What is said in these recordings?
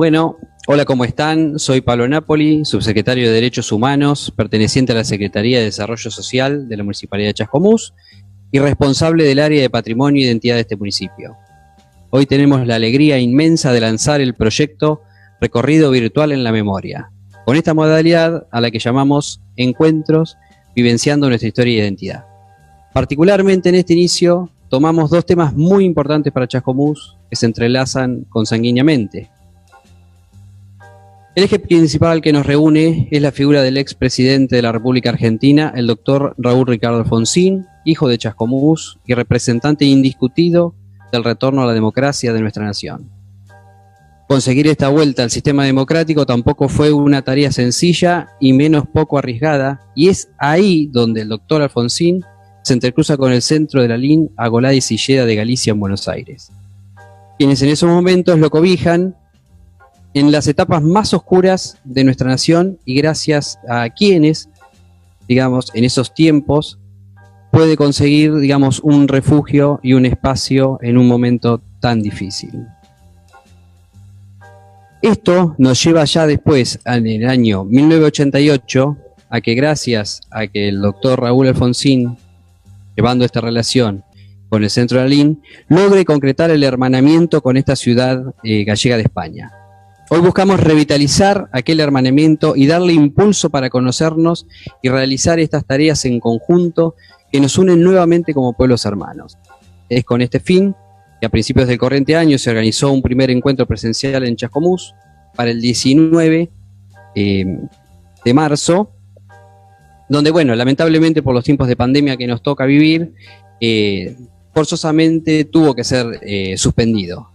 Bueno, hola, ¿cómo están? Soy Pablo Napoli, subsecretario de Derechos Humanos, perteneciente a la Secretaría de Desarrollo Social de la Municipalidad de Chascomús y responsable del área de Patrimonio e Identidad de este municipio. Hoy tenemos la alegría inmensa de lanzar el proyecto Recorrido Virtual en la Memoria, con esta modalidad a la que llamamos Encuentros Vivenciando Nuestra Historia e Identidad. Particularmente en este inicio tomamos dos temas muy importantes para Chascomús que se entrelazan consanguíneamente. El eje principal que nos reúne es la figura del expresidente de la República Argentina, el doctor Raúl Ricardo Alfonsín, hijo de Chascomús y representante indiscutido del retorno a la democracia de nuestra nación. Conseguir esta vuelta al sistema democrático tampoco fue una tarea sencilla y menos poco arriesgada, y es ahí donde el doctor Alfonsín se entrecruza con el centro de la LIN Agolá y Silleda de Galicia en Buenos Aires, quienes en esos momentos lo cobijan en las etapas más oscuras de nuestra nación y gracias a quienes, digamos, en esos tiempos puede conseguir, digamos, un refugio y un espacio en un momento tan difícil. Esto nos lleva ya después, en el año 1988, a que gracias a que el doctor Raúl Alfonsín, llevando esta relación con el centro de la LIN, logre concretar el hermanamiento con esta ciudad gallega de España. Hoy buscamos revitalizar aquel hermanamiento y darle impulso para conocernos y realizar estas tareas en conjunto que nos unen nuevamente como pueblos hermanos. Es con este fin que a principios del corriente año se organizó un primer encuentro presencial en Chascomús para el 19 de marzo, donde, bueno, lamentablemente por los tiempos de pandemia que nos toca vivir, forzosamente tuvo que ser suspendido.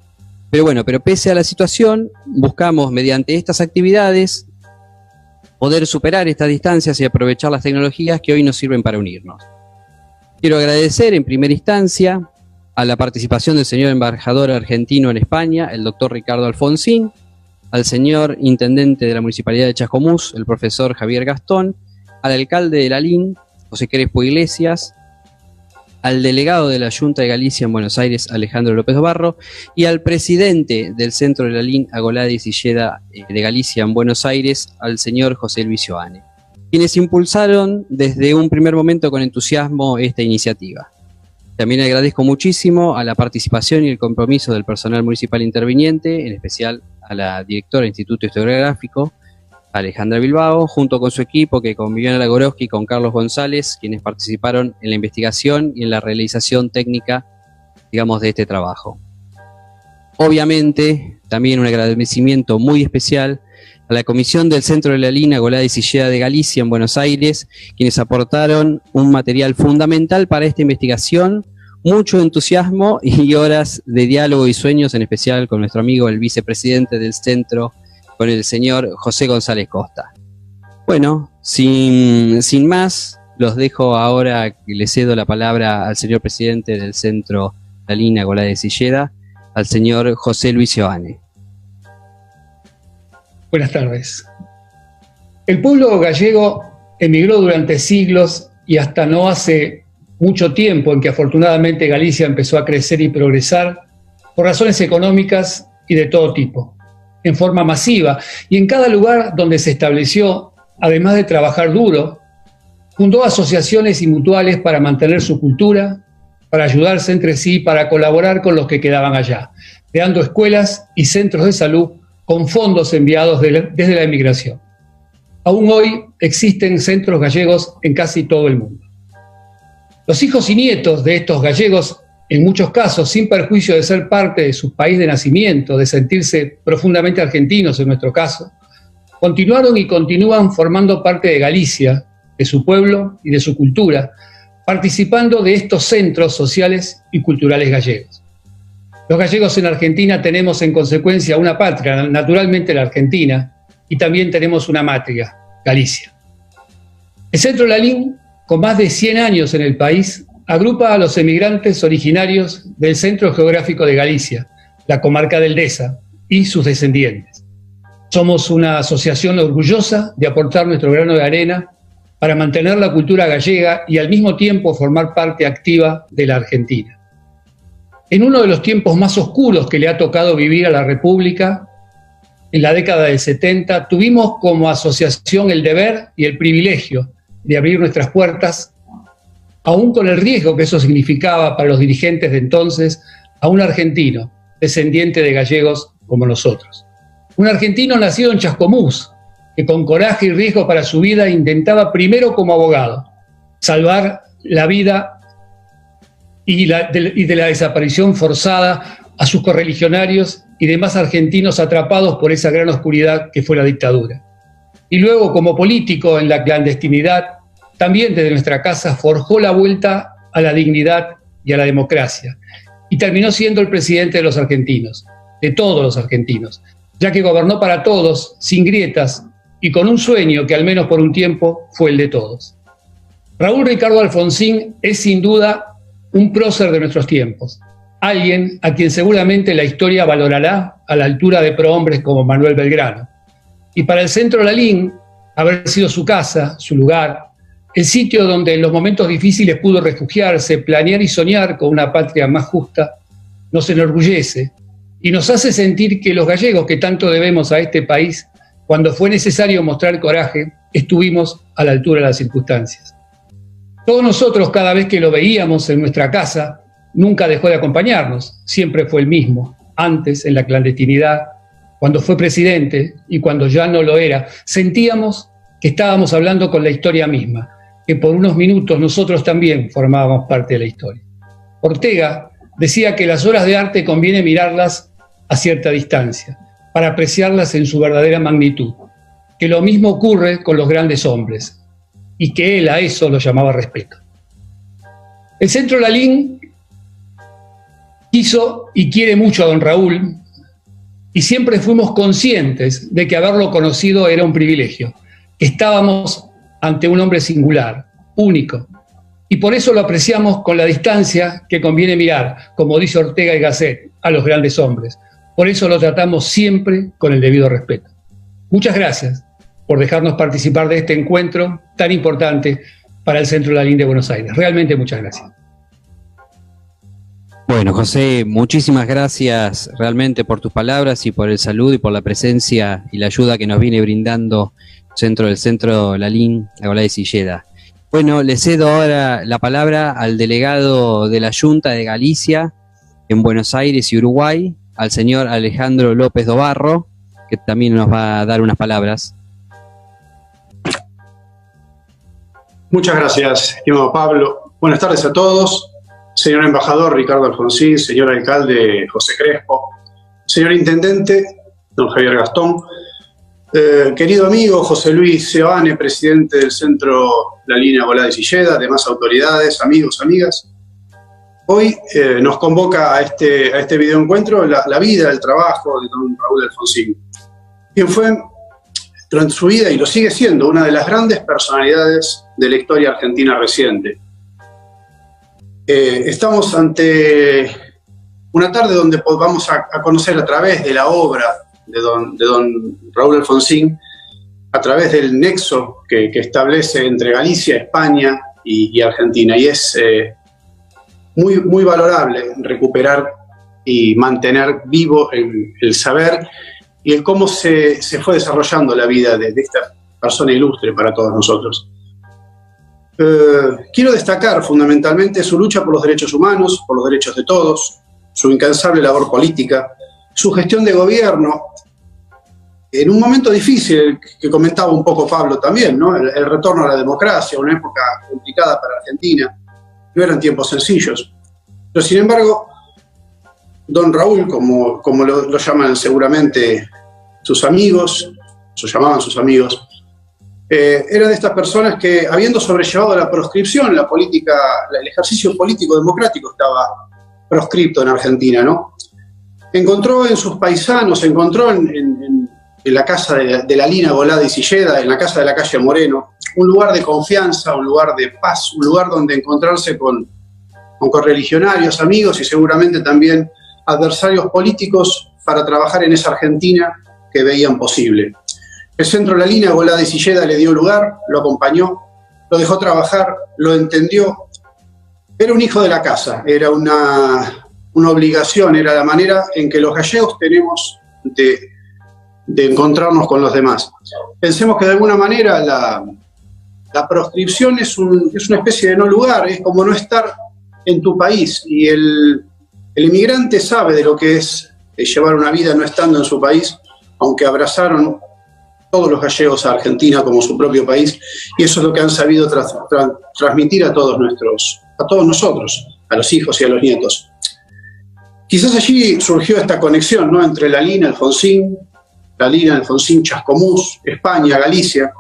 Pero pese a la situación, buscamos mediante estas actividades poder superar estas distancias y aprovechar las tecnologías que hoy nos sirven para unirnos. Quiero agradecer en primera instancia a la participación del señor embajador argentino en España, el doctor Ricardo Alfonsín, al señor intendente de la Municipalidad de Chascomús, el profesor Javier Gastón, al alcalde de la LIN, José Crespo Iglesias, al delegado de la Junta de Galicia en Buenos Aires, Alejandro López Barro, y al presidente del centro de la LIN Agolá y Silleda de Galicia en Buenos Aires, al señor José Luis Ioane, quienes impulsaron desde un primer momento con entusiasmo esta iniciativa. También agradezco muchísimo a la participación y el compromiso del personal municipal interviniente, en especial a la directora del Instituto Historiográfico, Alejandra Bilbao, junto con su equipo que con Viviana Lagorowski y con Carlos González, quienes participaron en la investigación y en la realización técnica, digamos, de este trabajo. Obviamente, también un agradecimiento muy especial a la comisión del Centro de la LIN Agolá y Silleda de Galicia en Buenos Aires, quienes aportaron un material fundamental para esta investigación, mucho entusiasmo y horas de diálogo y sueños, en especial con nuestro amigo el vicepresidente del centro, con el señor José González Costa. Bueno, sin más, los dejo ahora, le cedo la palabra al señor presidente del centro La LIN Agolá de Silleda, al señor José Luis Ioane. Buenas tardes. El pueblo gallego emigró durante siglos y hasta no hace mucho tiempo en que afortunadamente Galicia empezó a crecer y progresar por razones económicas y de todo tipo, en forma masiva, y en cada lugar donde se estableció, además de trabajar duro, fundó asociaciones y mutuales para mantener su cultura, para ayudarse entre sí, para colaborar con los que quedaban allá, creando escuelas y centros de salud con fondos enviados desde la emigración. Aún hoy existen centros gallegos en casi todo el mundo. Los hijos y nietos de estos gallegos, en muchos casos, sin perjuicio de ser parte de su país de nacimiento, de sentirse profundamente argentinos en nuestro caso, continuaron y continúan formando parte de Galicia, de su pueblo y de su cultura, participando de estos centros sociales y culturales gallegos. Los gallegos en Argentina tenemos en consecuencia una patria, naturalmente la Argentina, y también tenemos una matria, Galicia. El Centro La LIN, con más de 100 años en el país, agrupa a los emigrantes originarios del Centro Geográfico de Galicia, la comarca del Deza, y sus descendientes. Somos una asociación orgullosa de aportar nuestro grano de arena para mantener la cultura gallega y al mismo tiempo formar parte activa de la Argentina. En uno de los tiempos más oscuros que le ha tocado vivir a la República, en la década del 70, tuvimos como asociación el deber y el privilegio de abrir nuestras puertas, aún con el riesgo que eso significaba para los dirigentes de entonces, a un argentino, descendiente de gallegos como nosotros. Un argentino nacido en Chascomús, que con coraje y riesgo para su vida intentaba primero como abogado salvar la vida y de la desaparición forzada a sus correligionarios y demás argentinos atrapados por esa gran oscuridad que fue la dictadura. Y luego, como político en la clandestinidad, también desde nuestra casa forjó la vuelta a la dignidad y a la democracia. Y terminó siendo el presidente de los argentinos, de todos los argentinos, ya que gobernó para todos, sin grietas, y con un sueño que al menos por un tiempo fue el de todos. Raúl Ricardo Alfonsín es sin duda un prócer de nuestros tiempos, alguien a quien seguramente la historia valorará a la altura de prohombres como Manuel Belgrano. Y para el Centro Lalín, haber sido su casa, su lugar, el sitio donde en los momentos difíciles pudo refugiarse, planear y soñar con una patria más justa, nos enorgullece y nos hace sentir que los gallegos que tanto debemos a este país, cuando fue necesario mostrar coraje, estuvimos a la altura de las circunstancias. Todos nosotros, cada vez que lo veíamos en nuestra casa, nunca dejó de acompañarnos, siempre fue el mismo, antes en la clandestinidad, cuando fue presidente y cuando ya no lo era, sentíamos que estábamos hablando con la historia misma, que por unos minutos nosotros también formábamos parte de la historia. Ortega decía que las obras de arte conviene mirarlas a cierta distancia, para apreciarlas en su verdadera magnitud, que lo mismo ocurre con los grandes hombres, y que él a eso lo llamaba respeto. El Centro Lalín quiso y quiere mucho a don Raúl, y siempre fuimos conscientes de que haberlo conocido era un privilegio, que estábamos ante un hombre singular, único, y por eso lo apreciamos con la distancia que conviene mirar, como dice Ortega y Gasset, a los grandes hombres. Por eso lo tratamos siempre con el debido respeto. Muchas gracias por dejarnos participar de este encuentro tan importante para el Centro Lalín de Buenos Aires. Realmente muchas gracias. Bueno, José, muchísimas gracias realmente por tus palabras y por el saludo y por la presencia y la ayuda que nos viene brindando del Centro Lalín, Agualá de Silleda. Bueno, le cedo ahora la palabra al delegado de la Junta de Galicia en Buenos Aires y Uruguay, al señor Alejandro López Dobarro, que también nos va a dar unas palabras. Muchas gracias, estimado Pablo. Buenas tardes a todos. Señor embajador Ricardo Alfonsín, señor alcalde José Crespo, señor intendente don Javier Gastón, querido amigo José Luis Seoane, presidente del Centro Lalín Agualá de Silleda, demás autoridades, amigos, amigas. Hoy nos convoca a este videoencuentro la vida, el trabajo de don Raúl Alfonsín, quien fue durante su vida, y lo sigue siendo, una de las grandes personalidades de la historia argentina reciente. Estamos ante una tarde donde vamos a conocer a través de la obra de don Raúl Alfonsín, a través del nexo que establece entre Galicia, España y Argentina. Y es muy, muy valorable recuperar y mantener vivo el saber y el cómo se fue desarrollando la vida de esta persona ilustre para todos nosotros. Quiero destacar fundamentalmente su lucha por los derechos humanos, por los derechos de todos, su incansable labor política, su gestión de gobierno, en un momento difícil, que comentaba un poco Pablo también, ¿no? El retorno a la democracia, una época complicada para Argentina, no eran tiempos sencillos. Pero sin embargo, don Raúl, como lo llaman seguramente sus amigos, lo llamaban sus amigos, era de estas personas que, habiendo sobrellevado la proscripción, la política, el ejercicio político democrático estaba proscripto en Argentina, ¿no? Encontró en sus paisanos, encontró en la casa de Lalín Agualá de Silleda, en la casa de la calle Moreno, un lugar de confianza, un lugar de paz, un lugar donde encontrarse con correligionarios, amigos y seguramente también adversarios políticos para trabajar en esa Argentina que veían posible. El Centro Lalín Agualá de Silleda le dio lugar, lo acompañó, lo dejó trabajar, lo entendió. Era un hijo de la casa, era una obligación, era la manera en que los gallegos tenemos de encontrarnos con los demás. Pensemos que de alguna manera la proscripción es una especie de no lugar, es como no estar en tu país, y el inmigrante sabe de lo que es llevar una vida no estando en su país, aunque abrazaron todos los gallegos a Argentina como su propio país, y eso es lo que han sabido transmitir a todos nosotros, a los hijos y a los nietos. Quizás allí surgió esta conexión, ¿no?, entre Lalín, Alfonsín, Chascomús, España, Galicia.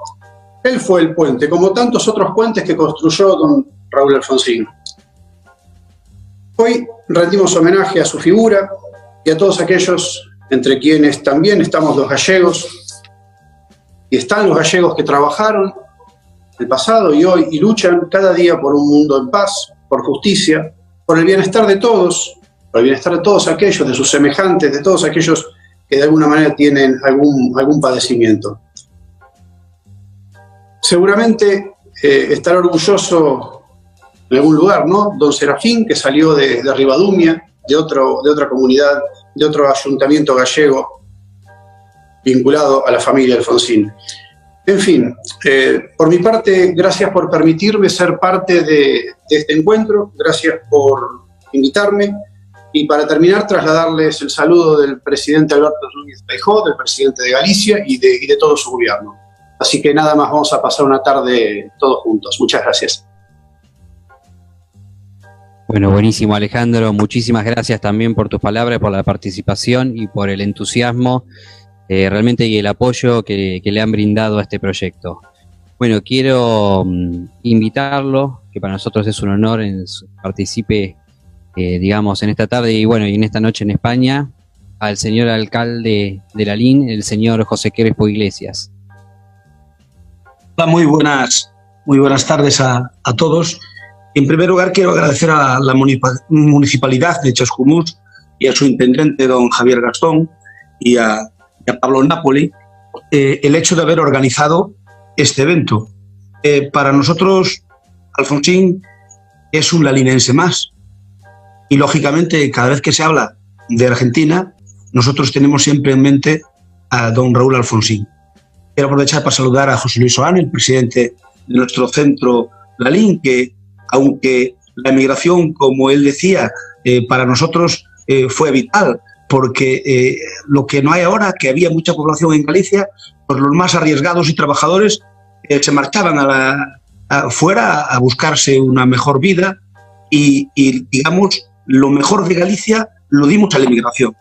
Él fue el puente, como tantos otros puentes que construyó don Raúl Alfonsín. Hoy rendimos homenaje a su figura y a todos aquellos entre quienes también estamos los gallegos, y están los gallegos que trabajaron en el pasado y hoy y luchan cada día por un mundo en paz, por justicia, por el bienestar de todos, por el bienestar de todos aquellos, de sus semejantes, de todos aquellos que de alguna manera tienen algún padecimiento. Seguramente estará orgulloso en algún lugar, ¿no?, don Serafín, que salió de Rivadumia, de otra comunidad, de otro ayuntamiento gallego vinculado a la familia Alfonsín. En fin, por mi parte, gracias por permitirme ser parte de este encuentro, gracias por invitarme, y para terminar, trasladarles el saludo del presidente Alberto Núñez Feijóo, del presidente de Galicia y de todo su gobierno. Así que nada más, vamos a pasar una tarde todos juntos. Muchas gracias. Bueno, buenísimo, Alejandro. Muchísimas gracias también por tus palabras, por la participación y por el entusiasmo realmente y el apoyo que le han brindado a este proyecto. Bueno, quiero invitarlo, que para nosotros es un honor participe, digamos, en esta tarde y bueno, y en esta noche en España, al señor alcalde de Lalín, el señor José Crespo Iglesias. Hola, muy buenas tardes a todos. En primer lugar, quiero agradecer a la municipalidad de Chascomús y a su intendente, don Javier Gastón, y a Pablo Napoli, el hecho de haber organizado este evento. Para nosotros, Alfonsín es un lalinense más. Y, lógicamente, cada vez que se habla de Argentina, nosotros tenemos siempre en mente a don Raúl Alfonsín. Quiero aprovechar para saludar a José Luis Soane, el presidente de nuestro centro Lalín, que aunque la emigración, como él decía, para nosotros fue vital, porque lo que no hay ahora, que había mucha población en Galicia, pues los más arriesgados y trabajadores se marchaban fuera a buscarse una mejor vida y, digamos, lo mejor de Galicia lo dimos a la emigración.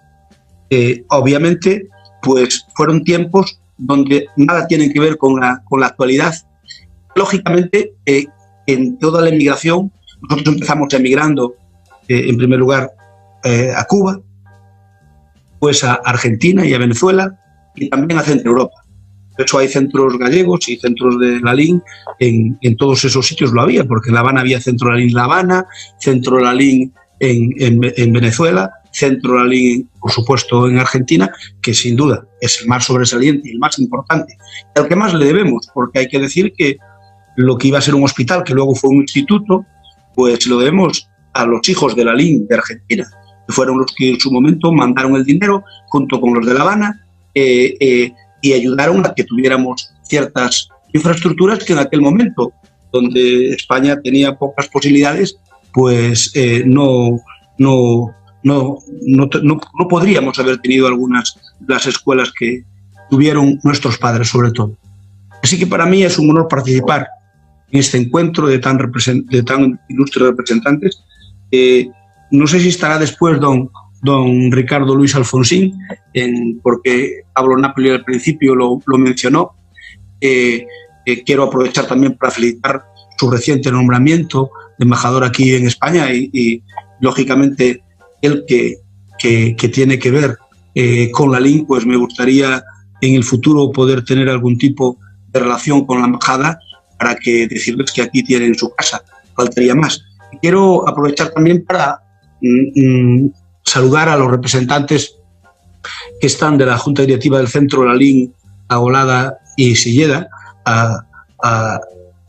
Obviamente, pues fueron tiempos donde nada tienen que ver con la actualidad. Lógicamente, en toda la emigración, nosotros empezamos emigrando, en primer lugar, a Cuba, pues a Argentina y a Venezuela, y también a Centro Europa. De hecho, hay centros gallegos y centros de Lalín en todos esos sitios lo había, porque en La Habana había Centro Lalín La Habana, Centro Lalín en Venezuela, Centro Lalín, por supuesto, en Argentina, que sin duda es el más sobresaliente y el más importante, al que más le debemos, porque hay que decir que lo que iba a ser un hospital, que luego fue un instituto, pues lo debemos a los hijos de Lalín de Argentina, que fueron los que en su momento mandaron el dinero junto con los de La Habana y ayudaron a que tuviéramos ciertas infraestructuras que en aquel momento, donde España tenía pocas posibilidades, pues no podríamos haber tenido algunas de las escuelas que tuvieron nuestros padres, sobre todo. Así que para mí es un honor participar en este encuentro de tan ilustres representantes. No sé si estará después don Ricardo Luis Alfonsín, porque Pablo Napoli al principio lo mencionó. Quiero aprovechar también para felicitar su reciente nombramiento de embajador aquí en España y lógicamente, él que tiene que ver con Lalín, pues me gustaría en el futuro poder tener algún tipo de relación con la embajada para que decirles que aquí tienen su casa, faltaría más. Y quiero aprovechar también para saludar a los representantes que están de la Junta Directiva del Centro Lalín, Agolada y Silleda, a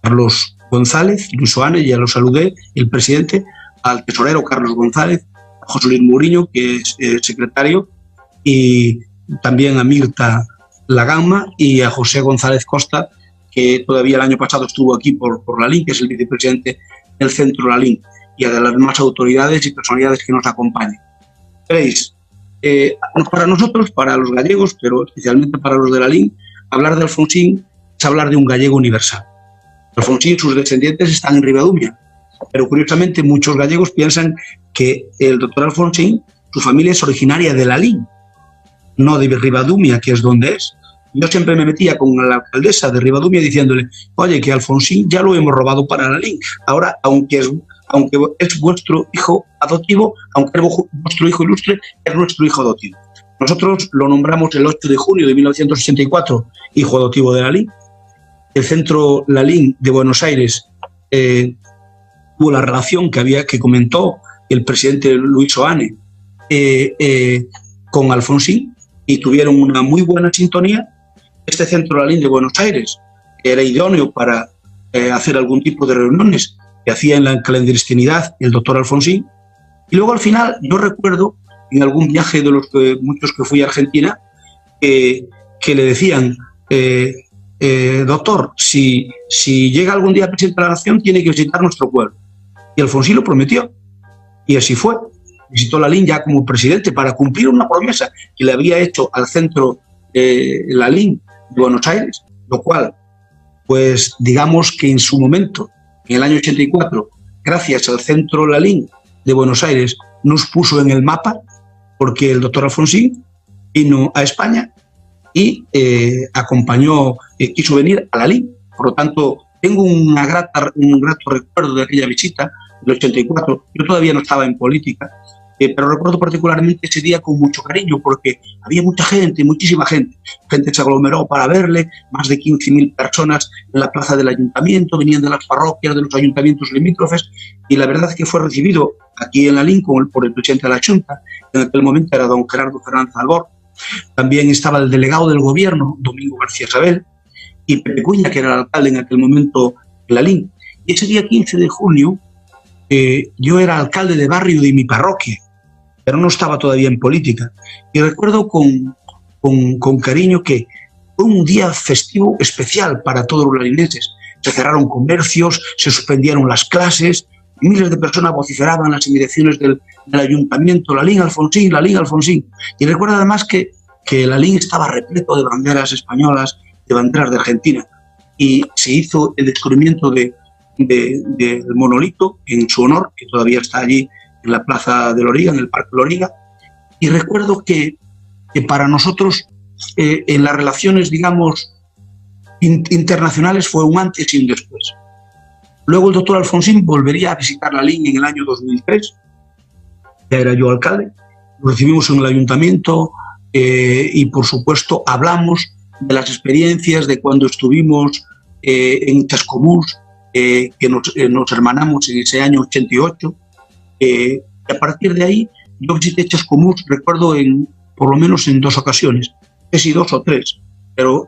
Carlos González, Luis Soane, ya lo saludé, el presidente, al tesorero Carlos González, a José Luis Mourinho, que es secretario, y también a Mirta La Gama, y a José González Costa, que todavía el año pasado estuvo aquí por LALIN, que es el vicepresidente del Centro LALIN, y a las demás autoridades y personalidades que nos acompañan. Veréis, para nosotros, para los gallegos, pero especialmente para los de LALIN, hablar de Alfonsín es hablar de un gallego universal. Alfonsín y sus descendientes están en Ribadumia, pero curiosamente muchos gallegos piensan que el doctor Alfonsín, su familia es originaria de LALIN, no de Ribadumia, que es donde es. Yo siempre me metía con la alcaldesa de Ribadumia diciéndole, oye, que Alfonsín ya lo hemos robado para LALIN. Ahora, aunque es vuestro hijo adoptivo, aunque es vuestro hijo ilustre, es nuestro hijo adoptivo. Nosotros lo nombramos el 8 de junio de 1984 hijo adoptivo de LALIN. El Centro LALIN de Buenos Aires tuvo la relación que comentó el presidente Luis Oane con Alfonsín, y tuvieron una muy buena sintonía. Este Centro LALIN de Buenos Aires era idóneo para hacer algún tipo de reuniones que hacía en la clandestinidad el doctor Alfonsín. Y luego al final, yo recuerdo en algún viaje de los muchos que fui a Argentina, que le decían, doctor, si llega algún día presidente de la Nación, tiene que visitar nuestro pueblo. Y Alfonsín lo prometió, y así fue. Visitó LALIN ya como presidente para cumplir una promesa que le había hecho al Centro LALIN de Buenos Aires, lo cual, pues digamos que en su momento, en el año 84, gracias al Centro LALIN de Buenos Aires, nos puso en el mapa, porque el doctor Alfonsín vino a España y quiso venir a LALIN. Por lo tanto, tengo un grato recuerdo de aquella visita del 84. Yo todavía no estaba en política, pero recuerdo particularmente ese día con mucho cariño, porque había mucha gente, muchísima gente. Gente se aglomeró para verle, más de 15.000 personas en la plaza del ayuntamiento, venían de las parroquias, de los ayuntamientos limítrofes, y la verdad es que fue recibido aquí en LALIN por el presidente de la Junta, en aquel momento era don Gerardo Fernández Albor. También estaba el delegado del gobierno, Domingo García Sabel, y Pepe Cuña, que era el alcalde en aquel momento en LALIN. Y ese día 15 de junio, yo era alcalde de barrio de mi parroquia, pero no estaba todavía en política. Y recuerdo con cariño que fue un día festivo especial para todos los lalinenses. Se cerraron comercios, se suspendieron las clases, miles de personas vociferaban las inmediaciones del ayuntamiento, LALIN Alfonsín, LALIN Alfonsín. Y recuerdo además que LALIN estaba repleto de banderas españolas, de banderas de Argentina. Y se hizo el descubrimiento del monolito en su honor, que todavía está allí en la Plaza de Loriga, en el Parque Loriga. Y recuerdo que para nosotros, en las relaciones, digamos, internacionales, fue un antes y un después. Luego el doctor Alfonsín volvería a visitar LALIN en el año 2003, ya era yo alcalde, lo recibimos en el ayuntamiento y por supuesto hablamos de las experiencias de cuando estuvimos en Chascomús, que nos hermanamos en ese año 88, y a partir de ahí yo visité Chascomús, recuerdo por lo menos en 2 ocasiones, casi 2 o 3, pero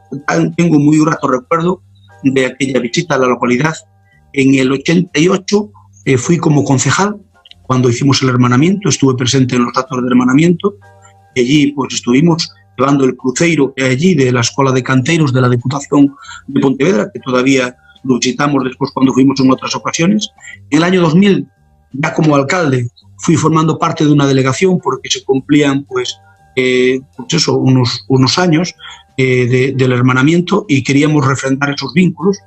tengo un muy grato recuerdo de aquella visita a la localidad. En el 88 fui como concejal cuando hicimos el hermanamiento, estuve presente en los actos de hermanamiento, y allí pues estuvimos llevando el cruceiro que hay allí de la Escuela de Canteiros de la Diputación de Pontevedra, que todavía lo visitamos después cuando fuimos en otras ocasiones. En el año 2000, ya como alcalde, fui formando parte de una delegación porque se cumplían unos años del hermanamiento y queríamos refrendar esos vínculos.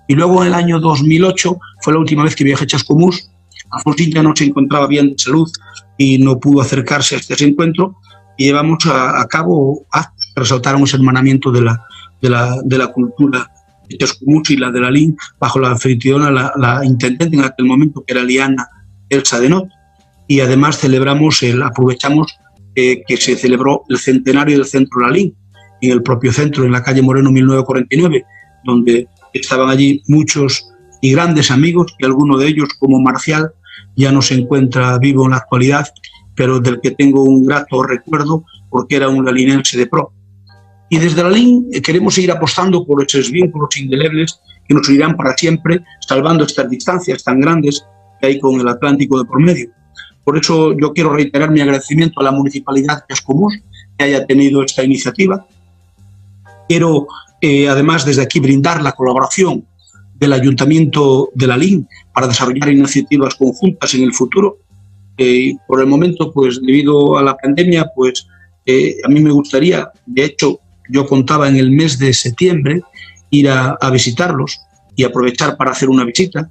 Y luego en el año 2008 fue la última vez que viajé a Chascomús. Alfonsín ya no se encontraba bien de salud y no pudo acercarse a este encuentro, y llevamos a cabo actos que resaltaron ese hermanamiento de la cultura de Chascomús y la de LALIN, bajo la anfitriona, la intendente en aquel momento, que era Liana Elsa Denot, y además aprovechamos que se celebró el centenario del Centro LALIN en el propio centro, en la calle Moreno 1949, donde estaban allí muchos y grandes amigos, y alguno de ellos, como Marcial, ya no se encuentra vivo en la actualidad, pero del que tengo un grato recuerdo porque era un lalinense de pro. Y desde LALIN queremos seguir apostando por esos vínculos indelebles que nos unirán para siempre, salvando estas distancias tan grandes que hay con el Atlántico de por medio. Por eso yo quiero reiterar mi agradecimiento a la Municipalidad de Chascomús que haya tenido esta iniciativa, Quiero, además, desde aquí brindar la colaboración del Ayuntamiento de Lalín para desarrollar iniciativas conjuntas en el futuro. Por el momento, pues debido a la pandemia, pues a mí me gustaría, de hecho, yo contaba en el mes de septiembre ir a visitarlos y aprovechar para hacer una visita,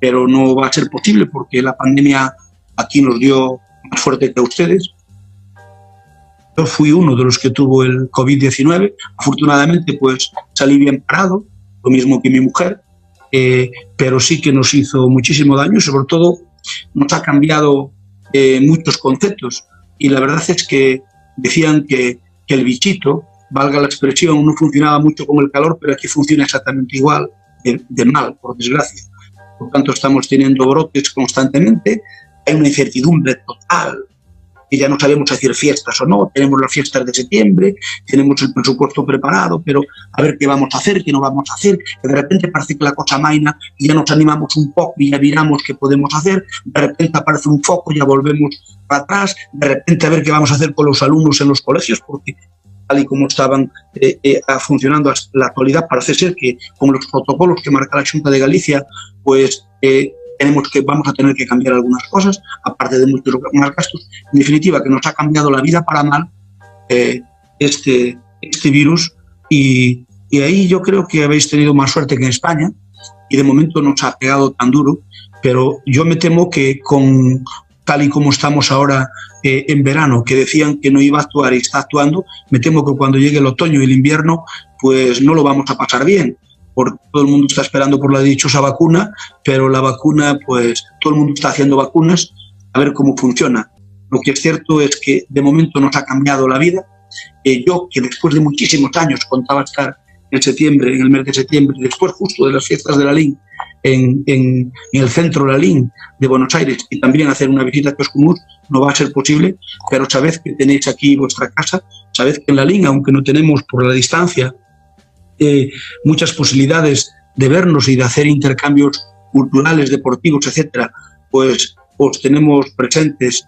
pero no va a ser posible porque la pandemia aquí nos dio más fuerte que a ustedes. Yo fui uno de los que tuvo el COVID-19. Afortunadamente, pues salí bien parado, lo mismo que mi mujer, pero sí que nos hizo muchísimo daño. Sobre todo, nos ha cambiado muchos conceptos. Y la verdad es que decían que el bichito, valga la expresión, no funcionaba mucho con el calor, pero aquí funciona exactamente igual, de mal, por desgracia. Por tanto, estamos teniendo brotes constantemente. Hay una incertidumbre total, que ya no sabemos hacer fiestas o no. Tenemos las fiestas de septiembre, tenemos el presupuesto preparado, pero a ver qué vamos a hacer, qué no vamos a hacer, que de repente parece que la cosa maina y ya nos animamos un poco y ya miramos qué podemos hacer, de repente aparece un foco y ya volvemos para atrás, de repente a ver qué vamos a hacer con los alumnos en los colegios, porque tal y como estaban funcionando hasta la actualidad, parece ser que con los protocolos que marca la Xunta de Galicia, pues vamos a tener que cambiar algunas cosas, aparte de muchos más gastos. En definitiva, que nos ha cambiado la vida para mal este virus, y ahí yo creo que habéis tenido más suerte que en España, y de momento no os ha pegado tan duro, pero yo me temo que tal y como estamos ahora en verano, que decían que no iba a actuar y está actuando, me temo que cuando llegue el otoño y el invierno, pues no lo vamos a pasar bien, porque todo el mundo está esperando por la dichosa vacuna, pero la vacuna, pues todo el mundo está haciendo vacunas, a ver cómo funciona. Lo que es cierto es que de momento nos ha cambiado la vida. Yo, que después de muchísimos años contaba estar en septiembre, en el mes de septiembre, después justo de las fiestas de Lalín, en el centro Lalín de Buenos Aires, y también hacer una visita a Chascomús, no va a ser posible, pero sabed que tenéis aquí vuestra casa, sabed que en Lalín, aunque no tenemos por la distancia muchas posibilidades de vernos y de hacer intercambios culturales, deportivos, etcétera, pues os tenemos presentes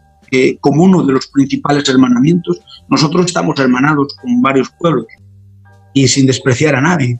como uno de los principales hermanamientos. Nosotros estamos hermanados con varios pueblos y sin despreciar a nadie.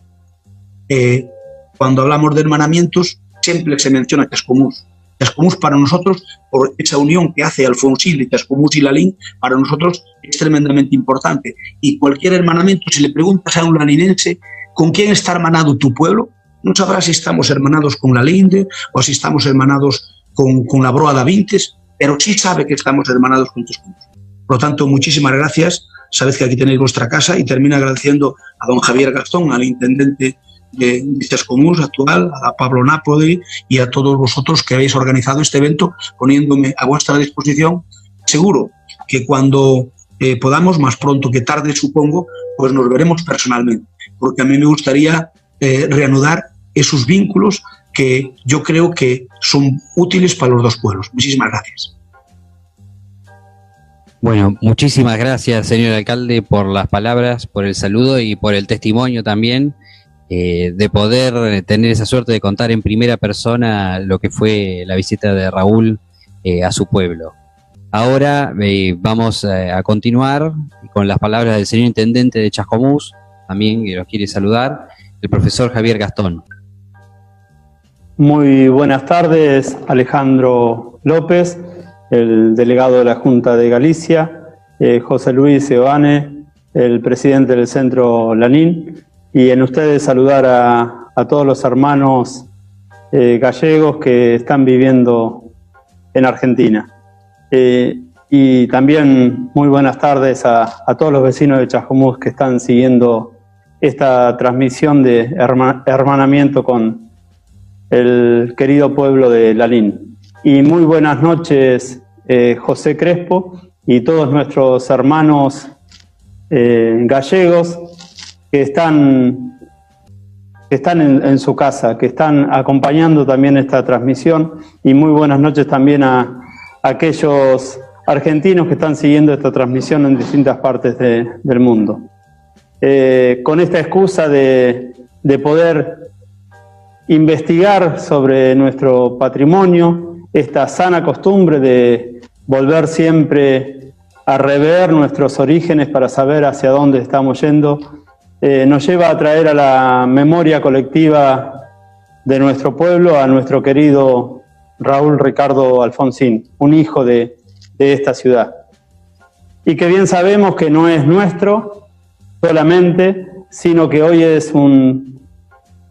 Cuando hablamos de hermanamientos siempre se menciona Chascomús. Chascomús para nosotros, por esa unión que hace Alfonsil de Chascomús y Lalín, para nosotros es tremendamente importante. Y cualquier hermanamiento, si le preguntas a un lalinense ¿con quién está hermanado tu pueblo?, no sabrás si estamos hermanados con la Linde o si estamos hermanados con la Broa da Vintes, pero sí sabe que estamos hermanados con Chascomús. Por lo tanto, muchísimas gracias. Sabed que aquí tenéis vuestra casa, y termino agradeciendo a don Javier Gastón, al intendente de Chascomús actual, a Pablo Nápoli y a todos vosotros que habéis organizado este evento, poniéndome a vuestra disposición. Seguro que cuando podamos, más pronto que tarde supongo, pues nos veremos personalmente, porque a mí me gustaría reanudar esos vínculos que yo creo que son útiles para los dos pueblos. Muchísimas gracias. Bueno, muchísimas gracias, señor alcalde, por las palabras, por el saludo y por el testimonio también, de poder tener esa suerte de contar en primera persona lo que fue la visita de Raúl a su pueblo. Ahora vamos a continuar con las palabras del señor intendente de Chascomús, también que los quiere saludar, el profesor Javier Gastón. Muy buenas tardes, Alejandro López, el delegado de la Junta de Galicia, José Luis Seoane, el presidente del Centro Lalín, y en ustedes saludar a todos los hermanos gallegos que están viviendo en Argentina. Y también muy buenas tardes a todos los vecinos de Chascomús que están siguiendo esta transmisión de hermanamiento con el querido pueblo de Lalín. Y muy buenas noches, José Crespo y todos nuestros hermanos gallegos que están en su casa, que están acompañando también esta transmisión, y muy buenas noches también a aquellos argentinos que están siguiendo esta transmisión en distintas partes del mundo. Con esta excusa de poder investigar sobre nuestro patrimonio, esta sana costumbre de volver siempre a rever nuestros orígenes para saber hacia dónde estamos yendo, nos lleva a traer a la memoria colectiva de nuestro pueblo a nuestro querido Raúl Ricardo Alfonsín, un hijo de esta ciudad. Y que bien sabemos que no es nuestro solamente, sino que hoy es un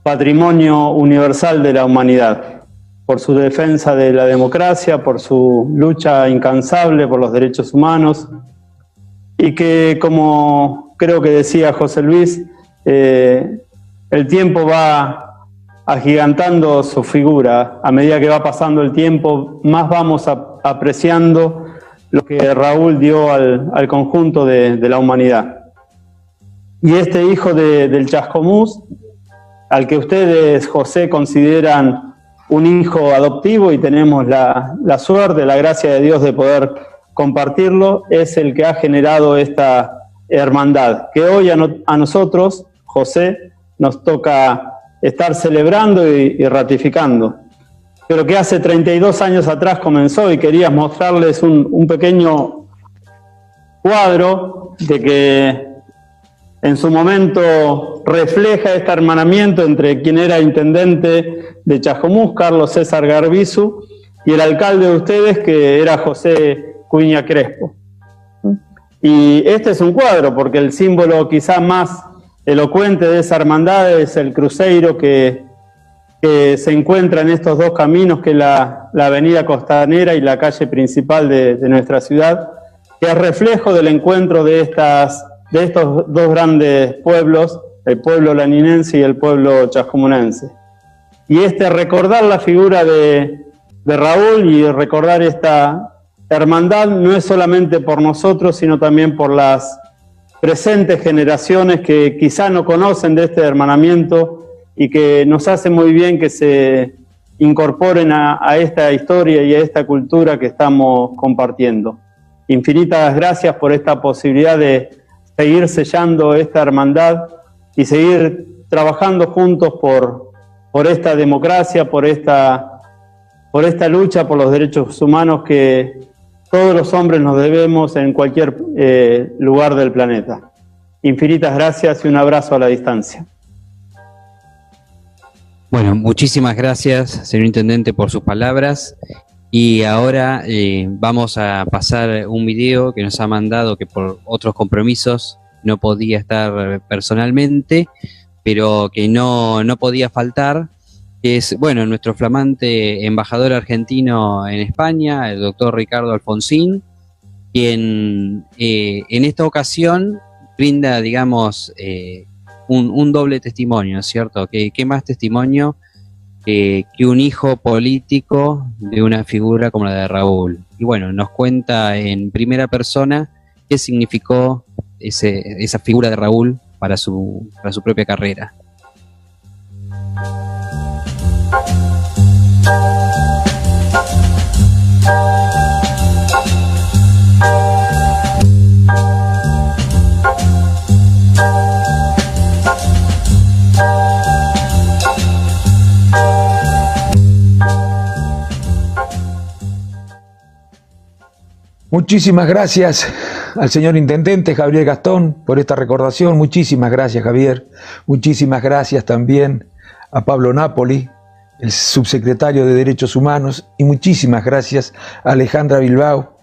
patrimonio universal de la humanidad, por su defensa de la democracia, por su lucha incansable por los derechos humanos, y que, como creo que decía José Luis, el tiempo va agigantando su figura. A medida que va pasando el tiempo, más vamos apreciando lo que Raúl dio al conjunto de la humanidad. Y este hijo del Chascomús, al que ustedes, José, consideran un hijo adoptivo, y tenemos la suerte, la gracia de Dios de poder compartirlo, es el que ha generado esta hermandad, que hoy a nosotros, José, nos toca estar celebrando y ratificando, pero que hace 32 años atrás comenzó, y quería mostrarles un pequeño cuadro de que en su momento refleja este hermanamiento entre quien era intendente de Chascomús, Carlos César Garbizu, y el alcalde de ustedes, que era José Cuña Crespo. Y este es un cuadro, porque el símbolo quizá más elocuente de esa hermandad es el cruceiro que se encuentra en estos dos caminos, que es la avenida Costanera y la calle principal de nuestra ciudad, que es reflejo del encuentro de estos dos grandes pueblos, el pueblo laninense y el pueblo chascomunense. Y recordar la figura de Raúl y recordar esta hermandad no es solamente por nosotros, sino también por las presentes generaciones que quizá no conocen de este hermanamiento y que nos hace muy bien que se incorporen a esta historia y a esta cultura que estamos compartiendo. Infinitas gracias por esta posibilidad de seguir sellando esta hermandad y seguir trabajando juntos por esta democracia, por esta lucha por los derechos humanos que todos los hombres nos debemos en cualquier lugar del planeta. Infinitas gracias y un abrazo a la distancia. Bueno, muchísimas gracias, señor Intendente, por sus palabras. Y ahora vamos a pasar un video que nos ha mandado, que por otros compromisos no podía estar personalmente, pero que no podía faltar, que es, bueno, nuestro flamante embajador argentino en España, el doctor Ricardo Alfonsín, quien en esta ocasión brinda, digamos, un doble testimonio, ¿cierto? ¿Qué más testimonio que un hijo político de una figura como la de Raúl? Y bueno, nos cuenta en primera persona qué significó esa figura de Raúl para su propia carrera. Muchísimas gracias al señor Intendente Javier Gastón por esta recordación. Muchísimas gracias, Javier. Muchísimas gracias también a Pablo Napoli, el subsecretario de Derechos Humanos, y muchísimas gracias a Alejandra Bilbao,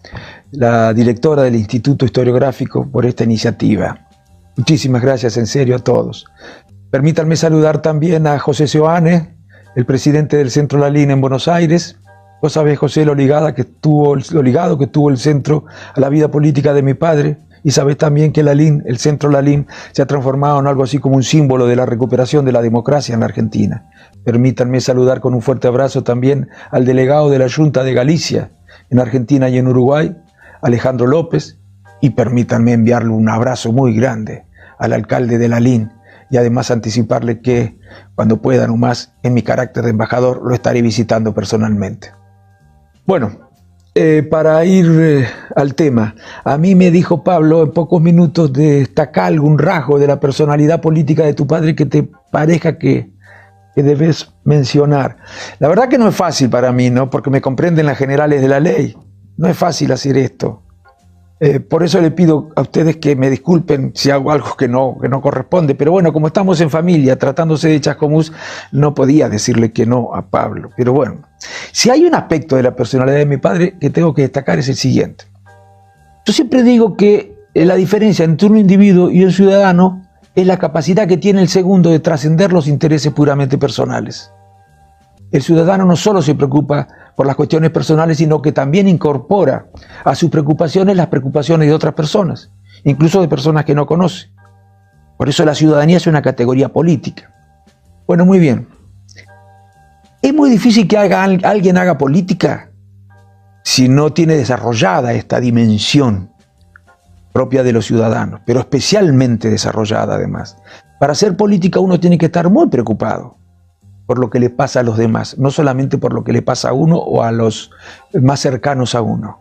la directora del Instituto Historiográfico, por esta iniciativa. Muchísimas gracias en serio a todos. Permítanme saludar también a José Seoane, el presidente del Centro Lalín en Buenos Aires. Vos sabés, José, lo ligado que tuvo el centro a la vida política de mi padre, y sabés también que el Centro Lalín se ha transformado en algo así como un símbolo de la recuperación de la democracia en la Argentina. Permítanme saludar con un fuerte abrazo también al delegado de la Junta de Galicia en Argentina y en Uruguay, Alejandro López, y permítanme enviarle un abrazo muy grande al alcalde de Lalín, y además anticiparle que cuando pueda nomás, en mi carácter de embajador, lo estaré visitando personalmente. Bueno, para ir al tema, a mí me dijo Pablo en pocos minutos destacar algún rasgo de la personalidad política de tu padre que te parezca que debes mencionar. La verdad que no es fácil para mí, ¿no? Porque me comprenden las generales de la ley. No es fácil hacer esto. Por eso le pido a ustedes que me disculpen si hago algo que no corresponde, pero bueno, como estamos en familia, tratándose de Chascomús, no podía decirle que no a Pablo. Pero bueno, si hay un aspecto de la personalidad de mi padre que tengo que destacar es el siguiente. Yo siempre digo que la diferencia entre un individuo y un ciudadano es la capacidad que tiene el segundo de trascender los intereses puramente personales. El ciudadano no solo se preocupa por las cuestiones personales, sino que también incorpora a sus preocupaciones las preocupaciones de otras personas, incluso de personas que no conoce. Por eso la ciudadanía es una categoría política. Bueno, muy bien. Es muy difícil que alguien haga política si no tiene desarrollada esta dimensión propia de los ciudadanos, pero especialmente desarrollada además. Para hacer política uno tiene que estar muy preocupado por lo que le pasa a los demás, no solamente por lo que le pasa a uno o a los más cercanos a uno.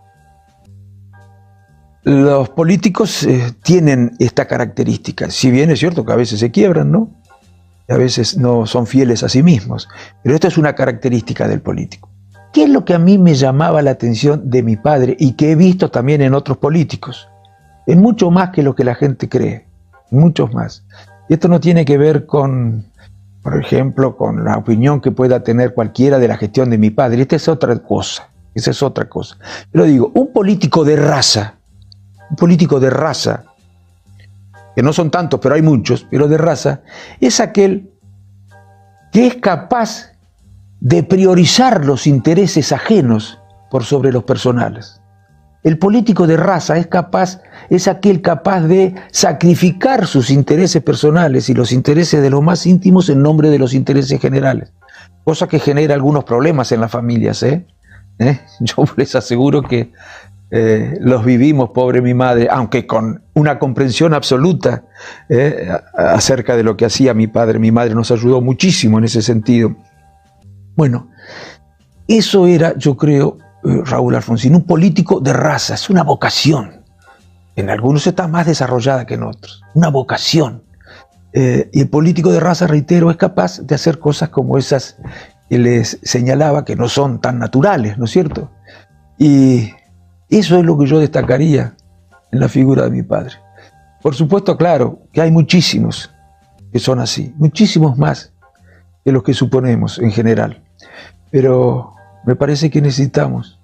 Los políticos tienen esta característica, si bien es cierto que a veces se quiebran, ¿no? Y a veces no son fieles a sí mismos, pero esta es una característica del político. ¿Qué es lo que a mí me llamaba la atención de mi padre y que he visto también en otros políticos? Es mucho más que lo que la gente cree, muchos más. Y esto no tiene que ver con, por ejemplo, con la opinión que pueda tener cualquiera de la gestión de mi padre. Esta es otra cosa, esa es otra cosa. Pero digo, un político de raza, que no son tantos, pero hay muchos, pero de raza, es aquel que es capaz de priorizar los intereses ajenos por sobre los personales. El político de raza es aquel capaz de sacrificar sus intereses personales y los intereses de los más íntimos en nombre de los intereses generales. Cosa que genera algunos problemas en las familias, Yo les aseguro que los vivimos, pobre mi madre, aunque con una comprensión absoluta acerca de lo que hacía mi padre. Mi madre nos ayudó muchísimo en ese sentido. Bueno, eso era, yo creo, Raúl Alfonsín, un político de raza, es una vocación. En algunos está más desarrollada que en otros, una vocación. Y el político de raza, reitero, es capaz de hacer cosas como esas que les señalaba, que no son tan naturales, ¿no es cierto? Y eso es lo que yo destacaría en la figura de mi padre. Por supuesto, claro, que hay muchísimos que son así, muchísimos más de los que suponemos en general. Pero me parece que necesitamos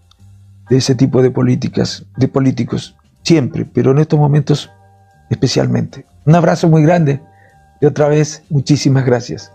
de ese tipo de políticos siempre, pero en estos momentos especialmente. Un abrazo muy grande y otra vez muchísimas gracias.